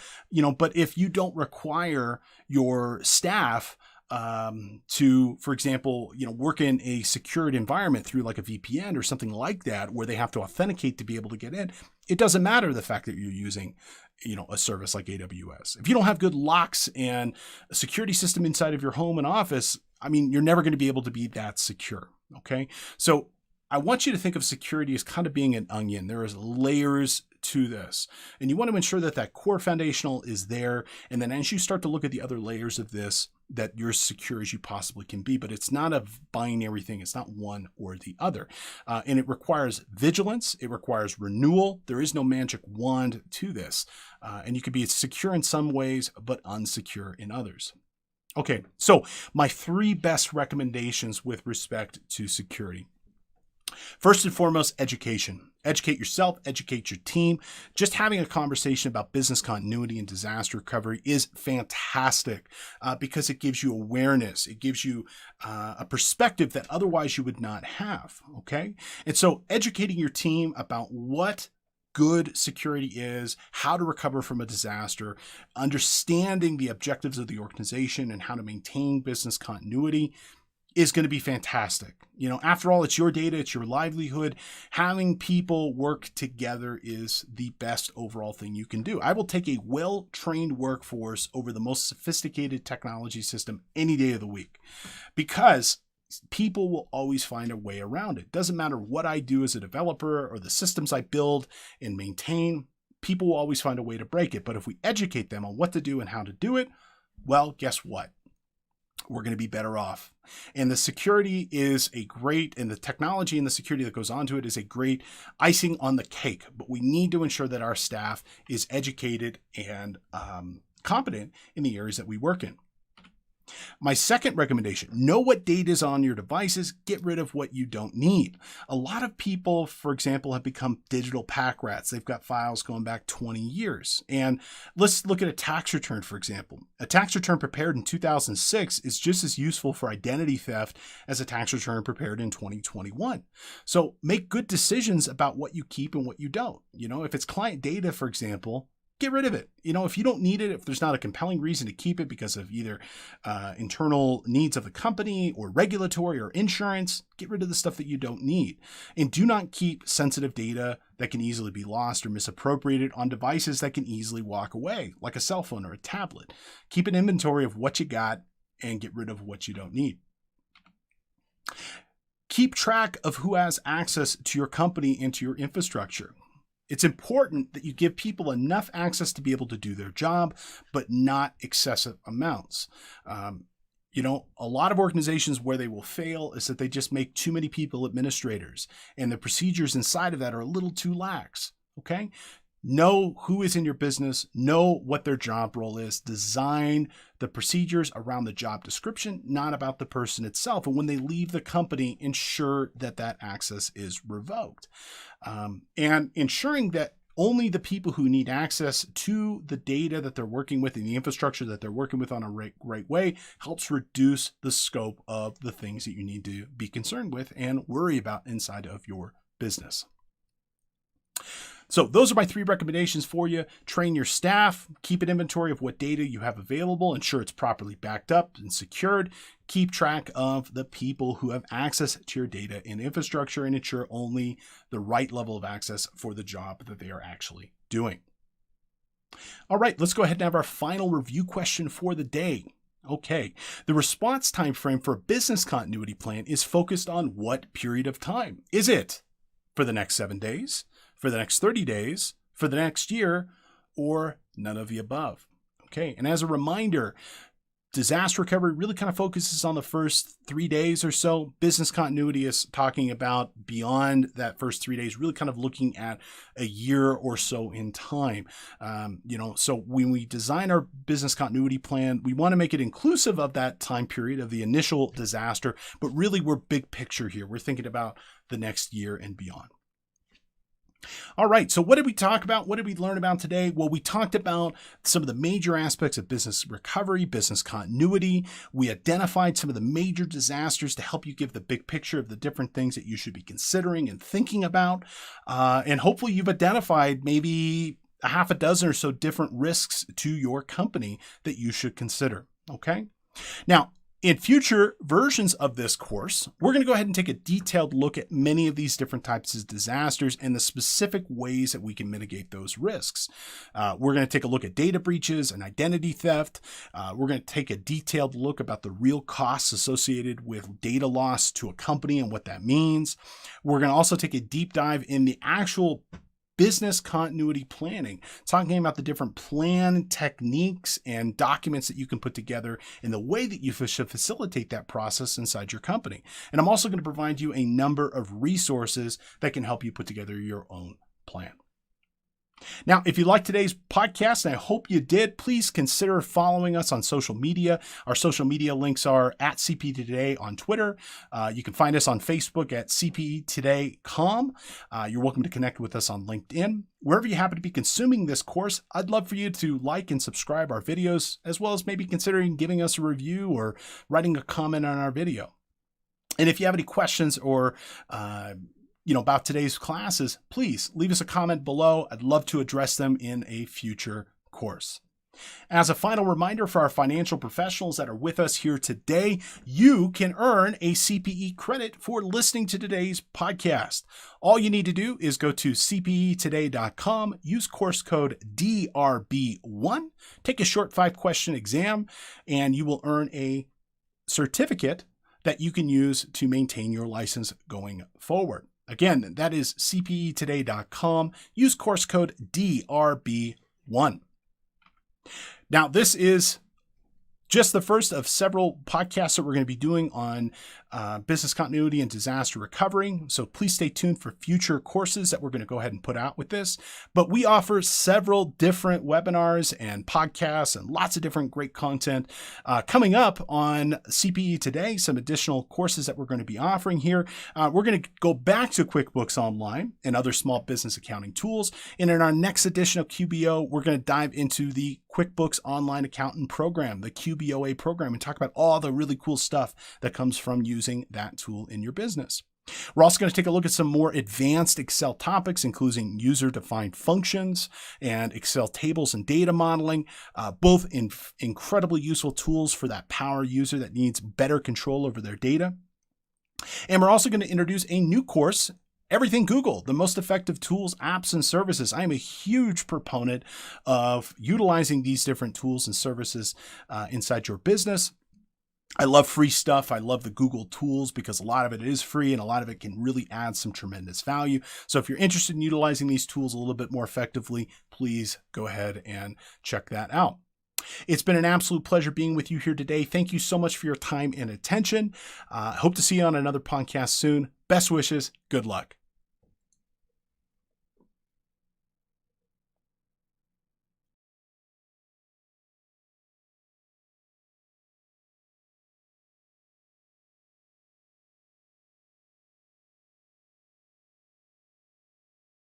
but if you don't require your staff to, for example, work in a secured environment through like a VPN or something like that, where they have to authenticate to be able to get in, it doesn't matter the fact that you're using, a service like AWS. If you don't have good locks and a security system inside of your home and office, you're never going to be able to be that secure. Okay. So I want you to think of security as kind of being an onion. There is layers to this, and you want to ensure that that core foundational is there. And then as you start to look at the other layers of this, that you're as secure as you possibly can be, but it's not a binary thing. It's not one or the other. And it requires vigilance. It requires renewal. There is no magic wand to this. And you can be secure in some ways, but unsecure in others. Okay, so my 3 best recommendations with respect to security. First and foremost, education. Educate yourself, educate your team. Just having a conversation about business continuity and disaster recovery is fantastic because it gives you awareness. It gives you a perspective that otherwise you would not have, okay? And so educating your team about what good security is, how to recover from a disaster, understanding the objectives of the organization and how to maintain business continuity is going to be fantastic. After all, it's your data, it's your livelihood. Having people work together is the best overall thing you can do. I will take a well-trained workforce over the most sophisticated technology system any day of the week, because people will always find a way around it. Doesn't matter what I do as a developer or the systems I build and maintain, people will always find a way to break it. But if we educate them on what to do and how to do it, well, guess what? We're going to be better off. And the security is and the technology and the security that goes onto it is a great icing on the cake. But we need to ensure that our staff is educated and competent in the areas that we work in. My second recommendation, know what data is on your devices, get rid of what you don't need. A lot of people, for example, have become digital pack rats. They've got files going back 20 years. And let's look at a tax return, for example. A tax return prepared in 2006 is just as useful for identity theft as a tax return prepared in 2021. So make good decisions about what you keep and what you don't. If it's client data, for example, get rid of it. If you don't need it, if there's not a compelling reason to keep it because of either internal needs of the company or regulatory or insurance, get rid of the stuff that you don't need. And do not keep sensitive data that can easily be lost or misappropriated on devices that can easily walk away, like a cell phone or a tablet. Keep an inventory of what you got and get rid of what you don't need. Keep track of who has access to your company and to your infrastructure. It's important that you give people enough access to be able to do their job, but not excessive amounts. A lot of organizations where they will fail is that they just make too many people administrators, and the procedures inside of that are a little too lax. Okay? Know who is in your business, know what their job role is, design the procedures around the job description, not about the person itself. And when they leave the company, ensure that that access is revoked. And ensuring that only the people who need access to the data that they're working with and the infrastructure that they're working with on a right way helps reduce the scope of the things that you need to be concerned with and worry about inside of your business. So those are my 3 recommendations for you. Train your staff, keep an inventory of what data you have available, ensure it's properly backed up and secured, keep track of the people who have access to your data and infrastructure, and ensure only the right level of access for the job that they are actually doing. All right, let's go ahead and have our final review question for the day. Okay, the response time frame for a business continuity plan is focused on what period of time? Is it for the next 7 days? For the next 30 days, for the next year, or none of the above? Okay, and as a reminder, disaster recovery really kind of focuses on the first 3 days or so. Business continuity is talking about beyond that first 3 days, really kind of looking at a year or so in time. So when we design our business continuity plan, we want to make it inclusive of that time period of the initial disaster, but really we're big picture here. We're thinking about the next year and beyond. All right, so what did we talk about? What did we learn about today? Well, we talked about some of the major aspects of business recovery, business continuity. We identified some of the major disasters to help you give the big picture of the different things that you should be considering and thinking about. And hopefully you've identified maybe a half a dozen or so different risks to your company that you should consider, okay? Now, in future versions of this course, we're going to go ahead and take a detailed look at many of these different types of disasters and the specific ways that we can mitigate those risks. We're going to take a look at data breaches and identity theft. We're going to take a detailed look about the real costs associated with data loss to a company and what that means. We're going to also take a deep dive in the actual business continuity planning, talking about the different plan techniques and documents that you can put together and the way that you should facilitate that process inside your company. And I'm also going to provide you a number of resources that can help you put together your own plan. Now, if you liked today's podcast, and I hope you did, please consider following us on social media. Our social media links are at CPE Today on Twitter. You can find us on Facebook at CPE Today.com. You're welcome to connect with us on LinkedIn. Wherever you happen to be consuming this course, I'd love for you to like and subscribe our videos, as well as maybe considering giving us a review or writing a comment on our video. And if you have any questions or about today's classes, please leave us a comment below. I'd love to address them in a future course. As a final reminder for our financial professionals that are with us here today, you can earn a CPE credit for listening to today's podcast. All you need to do is go to cpetoday.com, use course code DRB1, take a short 5-question exam, and you will earn a certificate that you can use to maintain your license going forward. Again, that is cpetoday.com. Use course code DRB1. Now, this is just the first of several podcasts that we're going to be doing on business continuity and disaster recovery. So please stay tuned for future courses that we're going to go ahead and put out with this. But we offer several different webinars and podcasts and lots of different great content coming up on CPE Today, some additional courses that we're going to be offering here. We're going to go back to QuickBooks Online and other small business accounting tools. And in our next edition of QBO, we're going to dive into the QuickBooks Online Accountant Program, the QBOA program, and talk about all the really cool stuff that comes from using that tool in your business. We're also going to take a look at some more advanced Excel topics, including user-defined functions and Excel tables and data modeling, both incredibly useful tools for that power user that needs better control over their data. And we're also going to introduce a new course, Everything Google, the most effective tools, apps, and services. I am a huge proponent of utilizing these different tools and services inside your business. I love free stuff. I love the Google tools because a lot of it is free and a lot of it can really add some tremendous value. So if you're interested in utilizing these tools a little bit more effectively, please go ahead and check that out. It's been an absolute pleasure being with you here today. Thank you so much for your time and attention. Hope to see you on another podcast soon. Best wishes. Good luck.